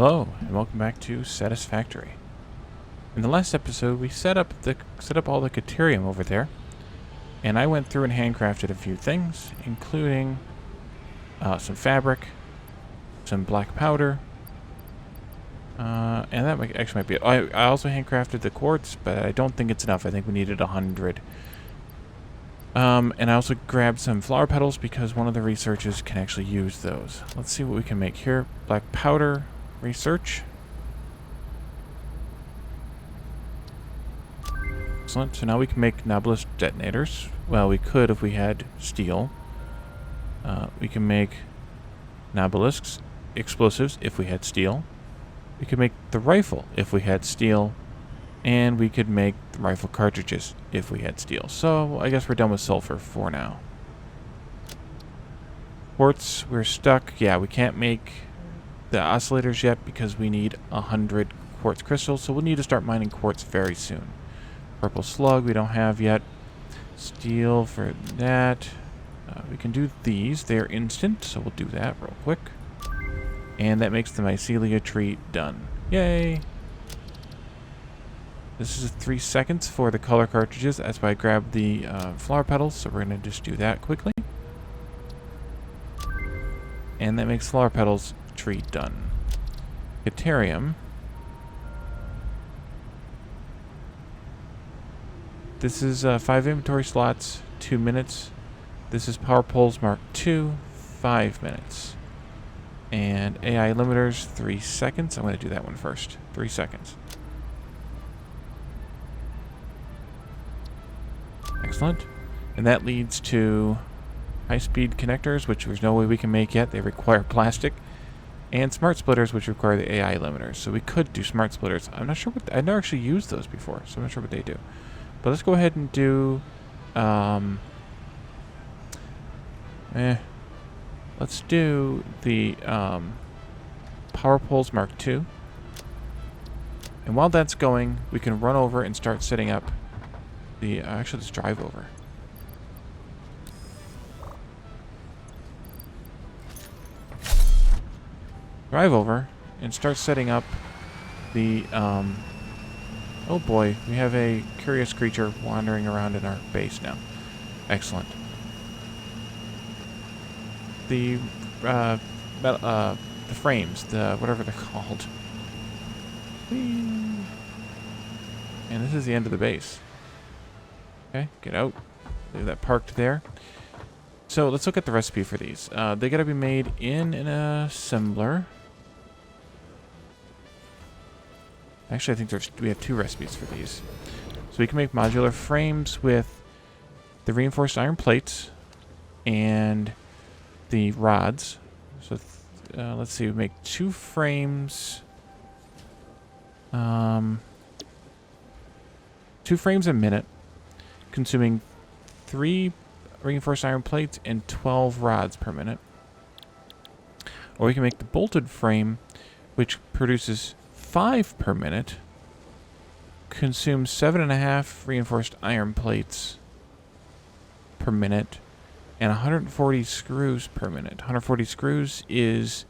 Hello, and welcome back to Satisfactory. In the last episode, we set up all the Caterium over there, and I went through and handcrafted a few things, including some fabric, some black powder, and that actually might be it. I also handcrafted the quartz, but I don't think it's enough. I think we needed 100. And I also grabbed some flower petals because one of the researchers can actually use those. Let's see what we can make here. Black powder. Research. Excellent. So now we can make Nobilis detonators. Well, we could if we had steel. We can make Nobilisks explosives if we had steel. We could make the rifle if we had steel. And we could make the rifle cartridges if we had steel. So I guess we're done with sulfur for now. Quartz, we're stuck. Yeah, we can't make the oscillators yet because we need 100 quartz crystals, so we'll need to start mining quartz very soon. Purple slug we don't have yet. Steel for that. We can do these. They're instant, so we'll do that real quick. And that makes the mycelia tree done. Yay! This is 3 seconds for the color cartridges. That's why I grabbed the flower petals, so we're going to just do that quickly. And that makes flower petals tree done. Caterium. This is 5 inventory slots, 2 minutes. This is power poles mark 2, 5 minutes. And AI limiters, 3 seconds. I'm going to do that one first. 3 seconds. Excellent. And that leads to high-speed connectors, which there's no way we can make yet. They require plastic. And smart splitters, which require the AI limiters. So we could do smart splitters. I'm not sure what... I've never actually used those before, so I'm not sure what they do. But let's go ahead and do... let's do the power poles mark 2. And while that's going, we can run over and start setting up the... actually, let's drive over. Drive over and start setting up the, oh boy, we have a curious creature wandering around in our base now. Excellent. The frames, whatever they're called. Whee! And this is the end of the base. Okay, get out. Leave that parked there. So let's look at the recipe for these. They gotta be made in an assembler. Actually, I think we have 2 recipes for these. So we can make modular frames with the reinforced iron plates and the rods. So let's see, we make 2 frames. 2 frames a minute, consuming 3 reinforced iron plates and 12 rods per minute. Or we can make the bolted frame, which produces 5 per minute, consumes 7.5 reinforced iron plates per minute, and 140 screws per minute. 140 screws is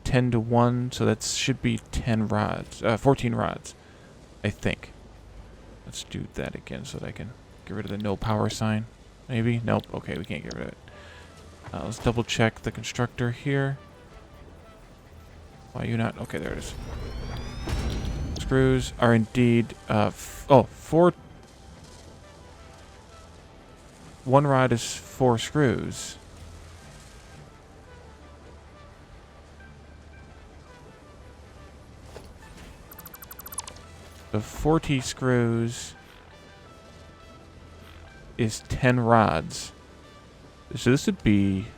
10 to 1, so that should be 10 rods, 14 rods, I think. Let's do that again so that I can get rid of the no power sign. Maybe? Nope. Okay, we can't get rid of it. Let's double check the constructor here. Why are you not? Okay, there it is. Screws are indeed 4. 1 rod is 4 screws. So 40 screws is 10 rods. So this would be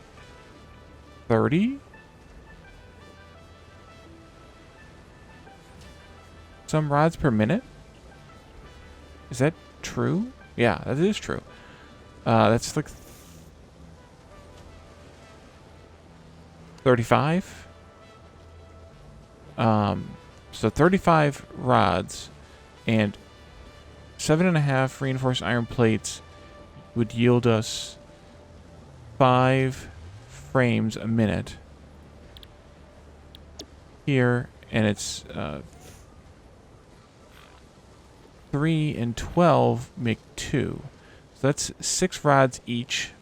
30? Some rods per minute? Is that true? Yeah, that is true. That's like 35. So 35 rods and 7.5 reinforced iron plates would yield us 5 frames a minute here And it's 3 and 12 make 2. So that's 6 rods each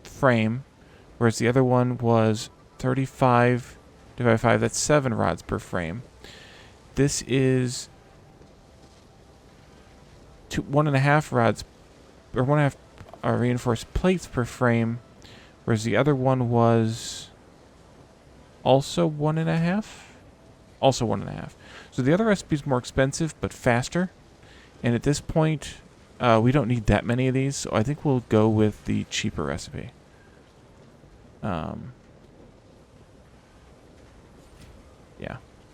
frame, whereas the other one was 35 divided by 5. That's 7 rods per frame. This is 1.5 rods, or 1.5 reinforced plates per frame, whereas the other one was also 1.5. Also 1.5. So the other recipe is more expensive, but faster. And at this point, we don't need that many of these, so I think we'll go with the cheaper recipe. Yeah.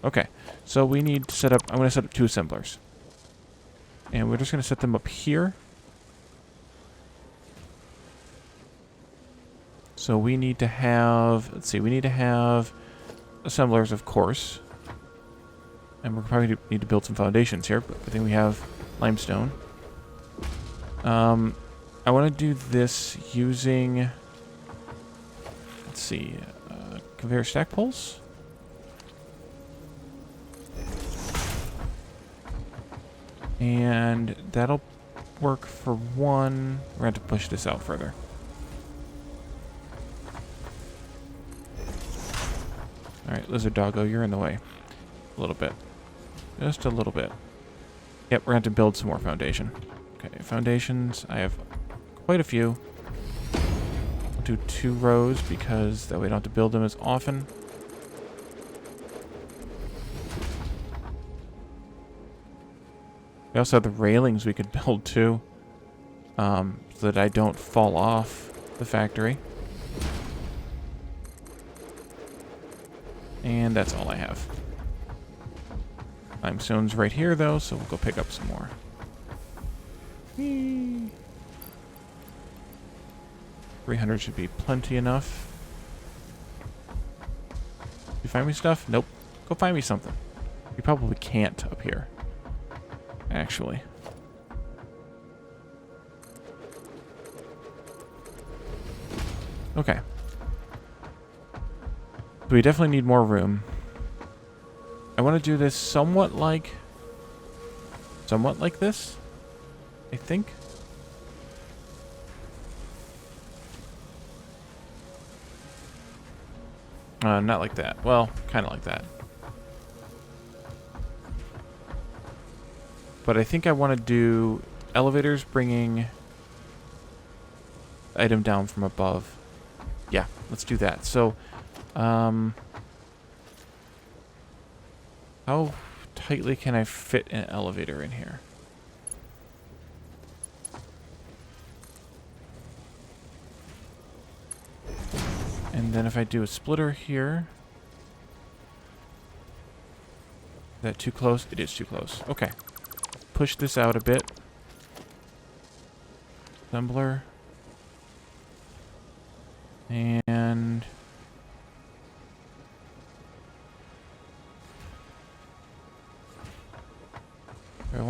Okay. So we need to set up... I'm going to set up 2 assemblers. And we're just going to set them up here. So we need to have... Let's see. We need to have assemblers, of course. And we're probably need to build some foundations here, but I think we have limestone. I want to do this using... Let's see. Conveyor stack poles. And that'll work for 1. We're going to have to push this out further. Alright, lizard doggo, you're in the way. A little bit. Just a little bit. Yep, we're going to have to build some more foundation. Okay, foundations. I have quite a few. I'll do 2 rows because that way I don't have to build them as often. We also have the railings we could build too, so that I don't fall off the factory. And that's all I have. Limestone's right here though, so we'll go pick up some more. Whee! 300 should be plenty enough. You find me stuff? Nope. Go find me something. You probably can't up here. Actually. Okay. So we definitely need more room. I want to do this somewhat like this, I think. Not like that. Well, kind of like that. But I think I want to do elevators bringing item down from above. Yeah, let's do that. So, how tightly can I fit an elevator in here? And then if I do a splitter here... Is that too close? It is too close. Okay. Push this out a bit. Assembler. And...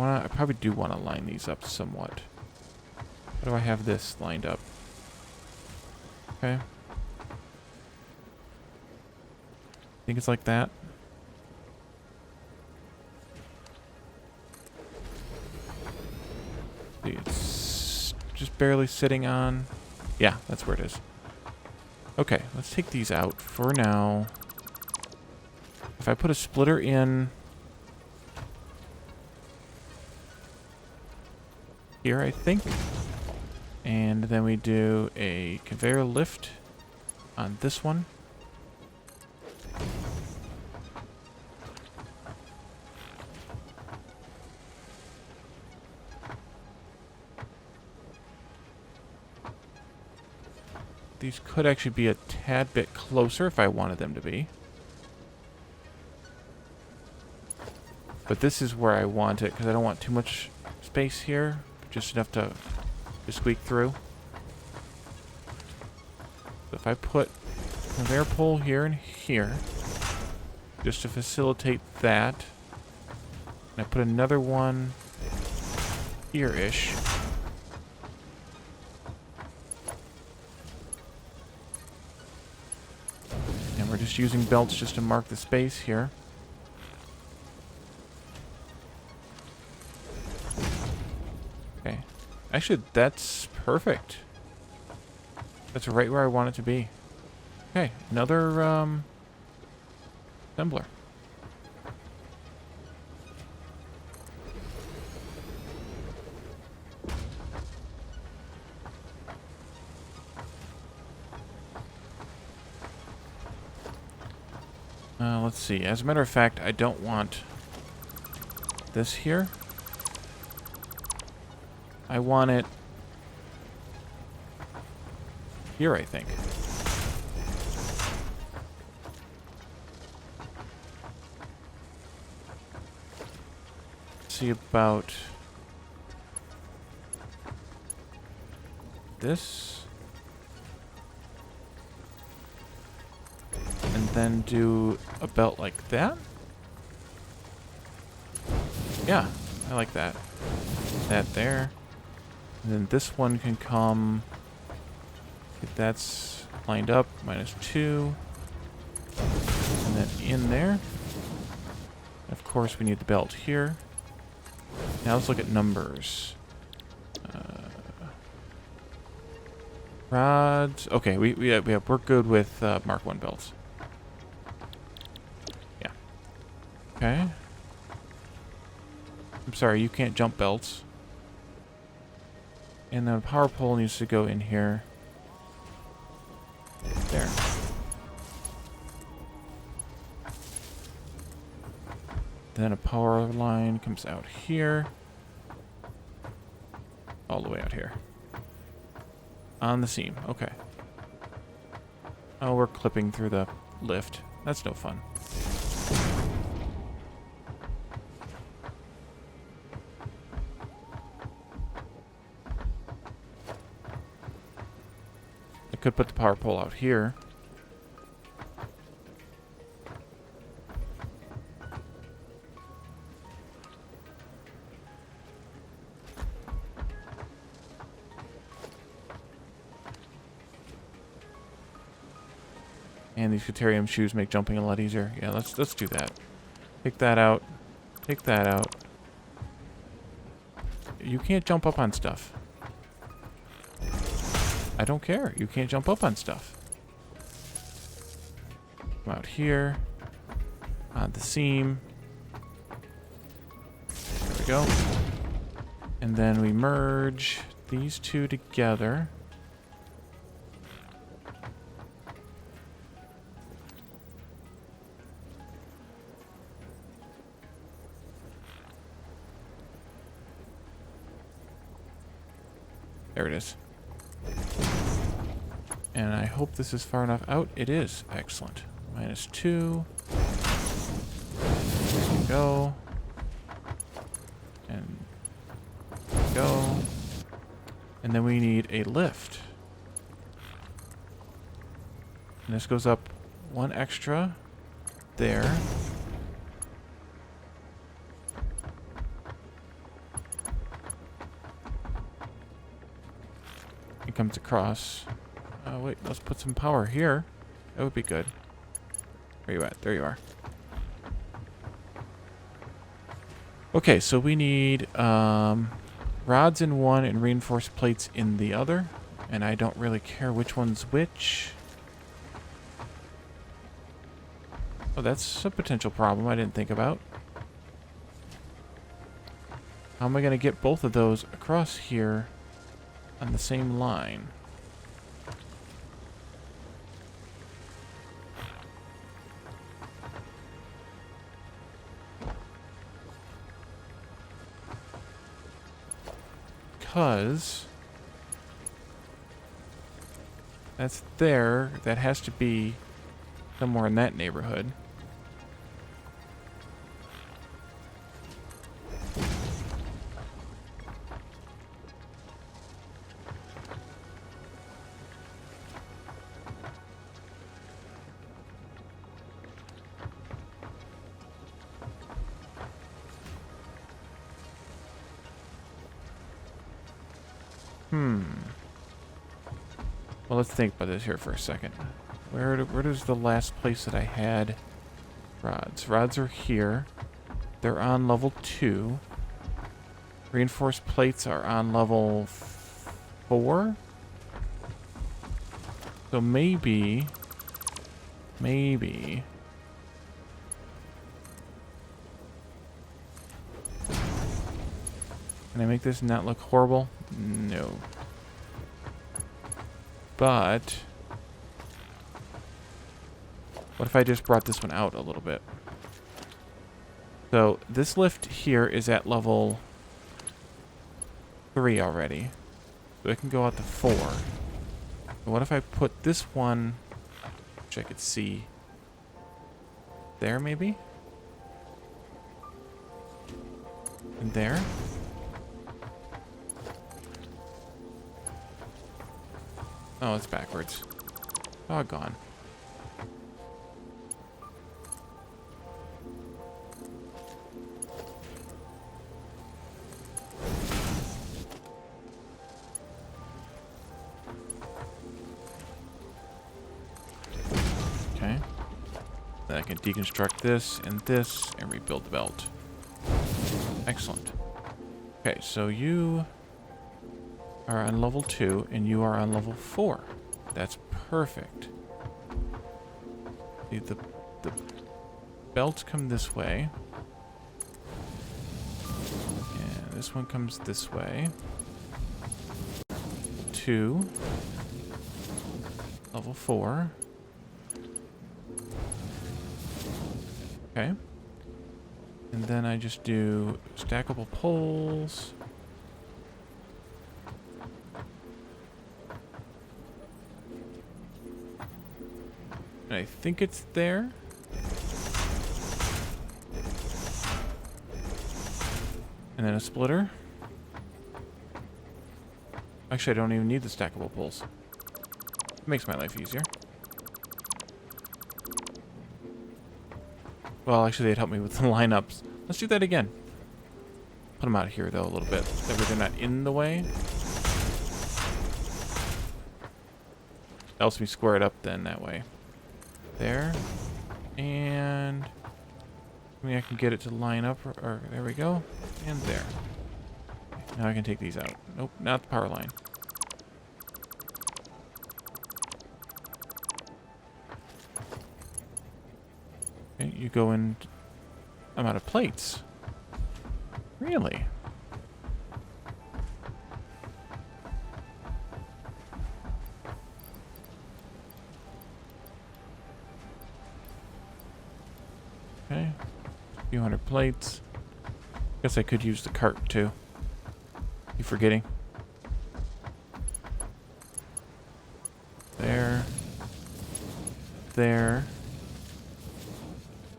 I probably do want to line these up somewhat. How do I have this lined up? Okay. I think it's like that. It's just barely sitting on... Yeah, that's where it is. Okay, let's take these out for now. If I put a splitter in... here, I think. And then we do a conveyor lift on this one. These could actually be a tad bit closer if I wanted them to be. But this is where I want it because I don't want too much space here. Just enough to squeak through. So if I put a conveyor pole here and here, just to facilitate that, and I put another one here-ish. just using belts just to mark the space here. Okay. Actually, that's perfect. That's right where I want it to be. Okay, another assembler. Let's see. As a matter of fact, I don't want this here. I want it here, I think. See about this. And then do a belt like that. Yeah, I like that. That there. And then this one can come. If that's lined up, -2. And then in there. Of course, we need the belt here. Now let's look at numbers. Rods. Okay, we're good with Mark 1 belts. Yeah. Okay. I'm sorry, you can't jump belts. And the power pole needs to go in here. There. Then a power line comes out here. All the way out here. On the seam. Okay. Oh, we're clipping through the lift. That's no fun. I could put the power pole out here. And these Caterium shoes make jumping a lot easier. Yeah, let's do that. Take that out. Take that out. You can't jump up on stuff. I don't care. You can't jump up on stuff. Come out here. On the seam. There we go. And then we merge these two together. There it is. And I hope this is far enough out. It is. Excellent. -2. There we go. And go. And then we need a lift. And this goes up 1 extra there. It comes across. Wait, let's put some power here. That would be good. Where you at? There you are. Okay, so we need rods in one and reinforced plates in the other. And I don't really care which one's which. Oh, that's a potential problem I didn't think about. How am I going to get both of those across here on the same line? Because that's there. That has to be somewhere in that neighborhood. Well, let's think about this here for a second. Where does the last place that I had rods? Rods are here. They're on level 2. Reinforced plates are on level 4. So maybe... Can I make this not look horrible? No. But... what if I just brought this one out a little bit? So this lift here is at level 3 already. So it can go out to 4. But what if I put this one, which I could see there maybe? And there? Oh, it's backwards. Doggone. Okay. Then I can deconstruct this and rebuild the belt. Excellent. Okay, so you are on level 2 and you are on level 4. That's perfect. See, the belts come this way. And this one comes this way. 2. Level 4. Okay. And then I just do stackable poles. And I think it's there. And then a splitter. Actually, I don't even need the stackable poles. It makes my life easier. Well, actually, they'd help me with the lineups. Let's do that again. Put them out here, though, a little bit. That way they're not in the way. Helps me square it up then that way. There. And... maybe I can get it to line up. Or there we go. And there. Now I can take these out. Nope, not the power line. Okay, you go in... I'm out of plates. Really? Okay. A few hundred plates. Guess I could use the cart too. Keep forgetting. There. There.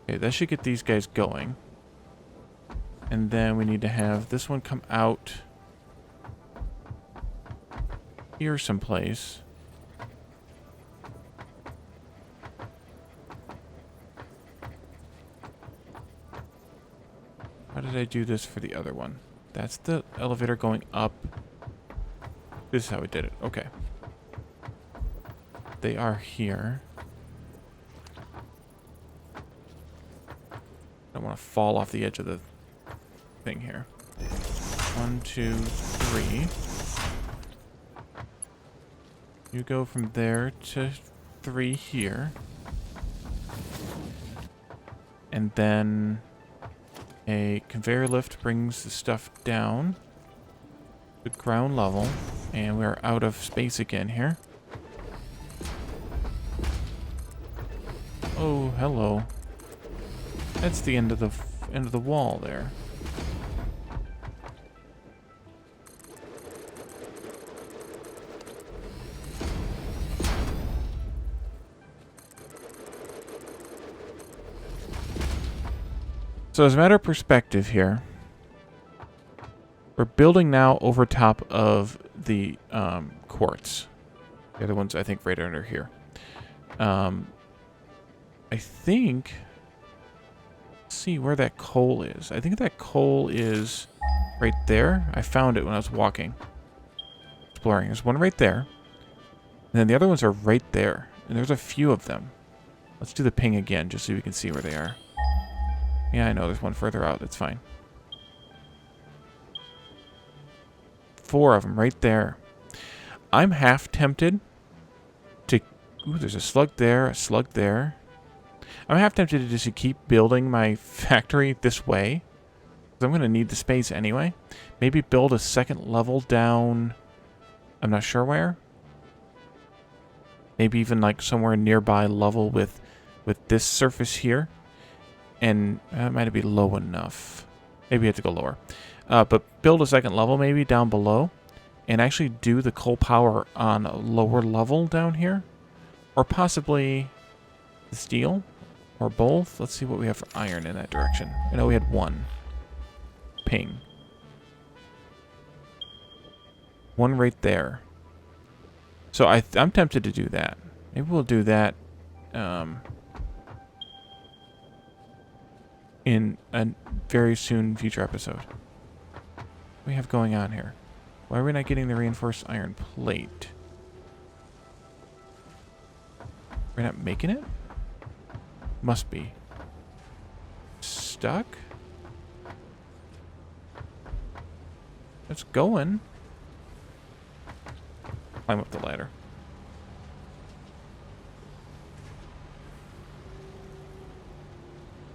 Okay, that should get these guys going. And then we need to have this one come out here someplace. How did I do this for the other one? That's the elevator going up. This is how we did it. Okay. They are here. I don't want to fall off the edge of the thing here. 1, 2, 3. You go from there to 3 here. And then a conveyor lift brings the stuff down to ground level. And we're out of space again here. Oh, hello. That's the end of the wall there. So as a matter of perspective here, we're building now over top of the quartz. The other one's, I think, right under here. I think... let's see where that coal is. I think that coal is right there. I found it when I was walking. Exploring. There's one right there. And then the other ones are right there. And there's a few of them. Let's do the ping again, just so we can see where they are. Yeah, I know, there's one further out. That's fine. 4 of them right there. I'm half tempted to... Ooh, there's a slug there, a slug there. I'm half tempted to just keep building my factory this way. I'm going to need the space anyway. Maybe build a second level down... I'm not sure where. Maybe even like somewhere nearby level with this surface here. And that might be low enough. Maybe I have to go lower. But build a second level maybe down below. And actually do the coal power on a lower level down here. Or possibly the steel. Or both. Let's see what we have for iron in that direction. I know we had 1. Ping. 1 right there. So I'm tempted to do that. Maybe we'll do that in a very soon future episode. What do we have going on here? Why are we not getting the reinforced iron plate? We're not making it? Must be. Stuck? It's going. Climb up the ladder.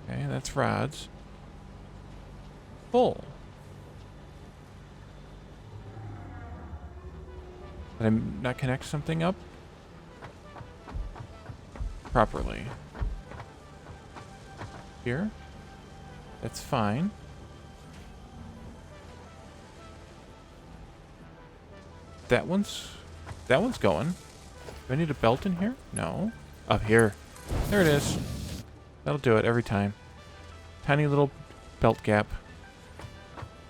Okay, that's rods. Full. Did I not connect something up properly? Here? That's fine. That one's going. Do I need a belt in here? No. Up here. There it is. That'll do it every time. Tiny little belt gap.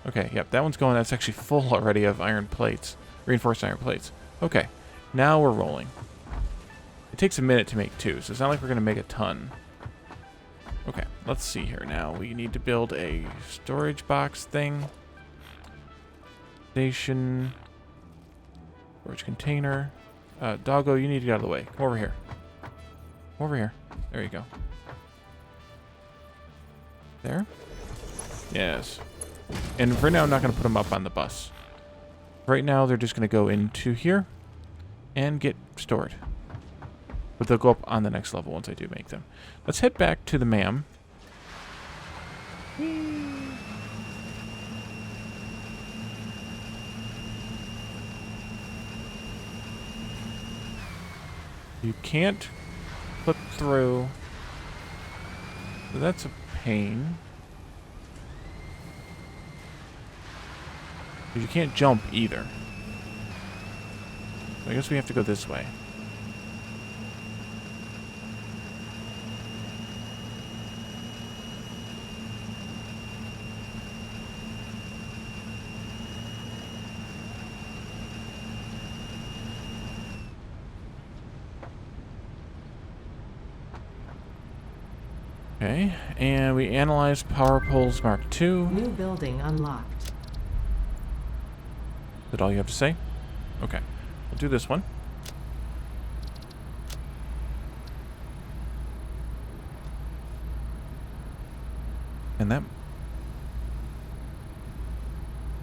Okay, yep, that one's going. That's actually full already of iron plates. Reinforced iron plates. Okay, now we're rolling. It takes a minute to make 2, so it's not like we're going to make a ton. Okay, let's see here now. We need to build a storage box thing. Station. Storage container. Doggo, you need to get out of the way. Come over here. Come over here. There you go. There? Yes. And for now, I'm not going to put them up on the bus. Right now, they're just going to go into here and get stored. But they'll go up on the next level once I do make them. Let's head back to the M.A.M. You can't flip through. So that's a pain. But you can't jump either. I guess we have to go this way. Okay, and we analyze power poles Mark II. New building unlocked. Is that all you have to say? Okay, we'll do this one. And that.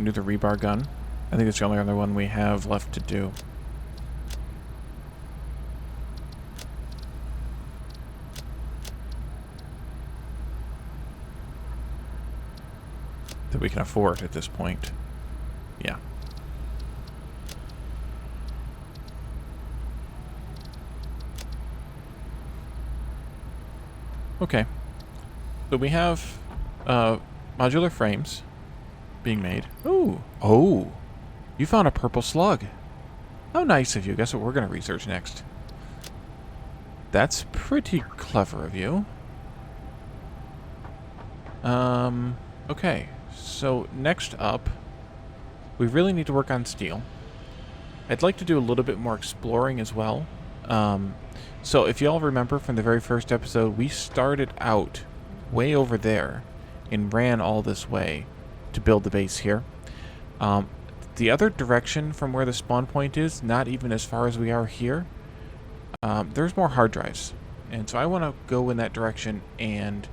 Do the rebar gun. I think it's the only other one we have left to do. That we can afford at this point. Yeah. Okay. So we have modular frames being made. Ooh. Oh. You found a purple slug. How nice of you. Guess what we're going to research next? That's pretty clever of you. Okay. So next up, we really need to work on steel. I'd like to do a little bit more exploring as well. So if y'all remember from the very first episode, we started out way over there and ran all this way to build the base here. The other direction from where the spawn point is, not even as far as we are here, there's more hard drives. And so I want to go in that direction and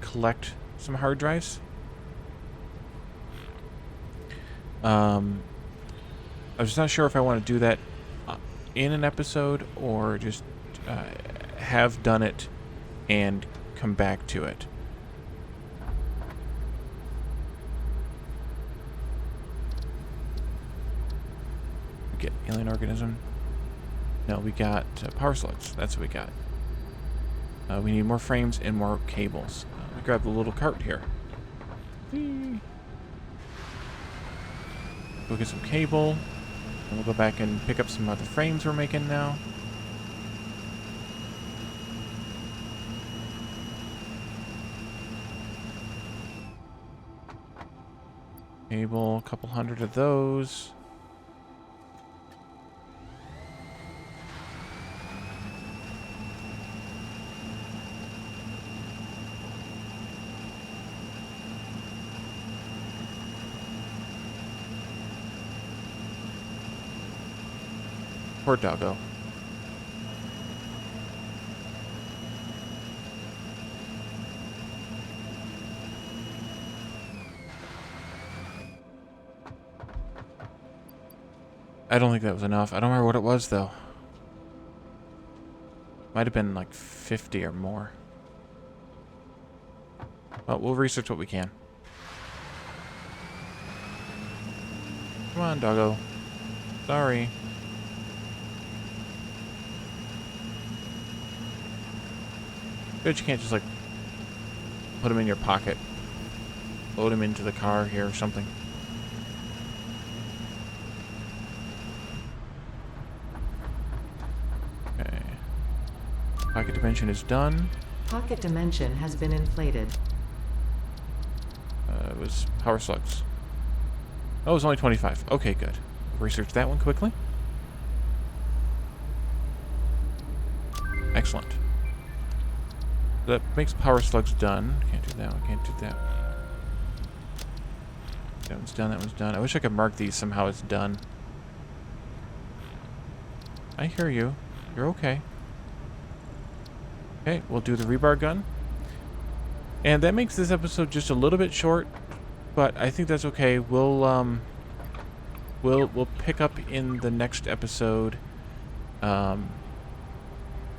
collect some hard drives. I'm just not sure if I want to do that in an episode or just have done it and come back to it. We get alien organism. No, we got power slugs. That's what we got. We need more frames and more cables. Let me grab the little cart here. Whee. Go get some cable. And we'll go back and pick up some other frames we're making now. Cable, a couple hundred of those. Poor doggo. I don't think that was enough. I don't remember what it was, though. Might have been like 50 or more. Well, we'll research what we can. Come on, doggo. Sorry. Good, you can't just, like, put them in your pocket. Load them into the car here or something. Okay. Pocket dimension is done. Pocket dimension has been inflated. It was power slugs. Oh, it was only 25. Okay, good. Research that one quickly. Excellent. That makes power slugs done. Can't do that one, can't do that. That one's done, that one's done. I wish I could mark these somehow as done. I hear you. You're okay. Okay, we'll do the rebar gun. And that makes this episode just a little bit short, but I think that's okay. We'll pick up in the next episode.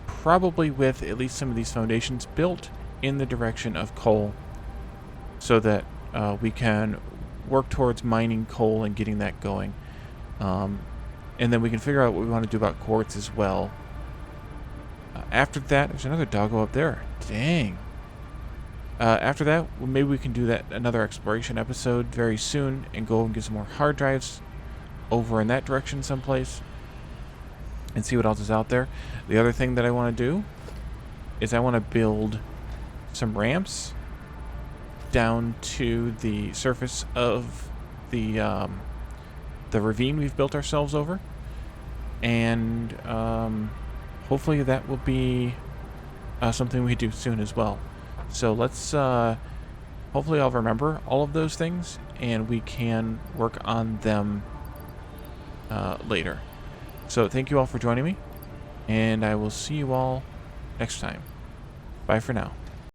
Probably with at least some of these foundations built in the direction of coal, so that we can work towards mining coal and getting that going. And then we can figure out what we want to do about quartz as well. After that, there's another doggo up there. Dang. After that, well, maybe we can do that another exploration episode very soon and go and get some more hard drives over in that direction someplace and see what else is out there. The other thing that I want to do is I want to build some ramps down to the surface of the ravine we've built ourselves over, and hopefully that will be something we do soon as well. So let's hopefully I'll remember all of those things and we can work on them later. So thank you all for joining me, and I will see you all next time. Bye for now.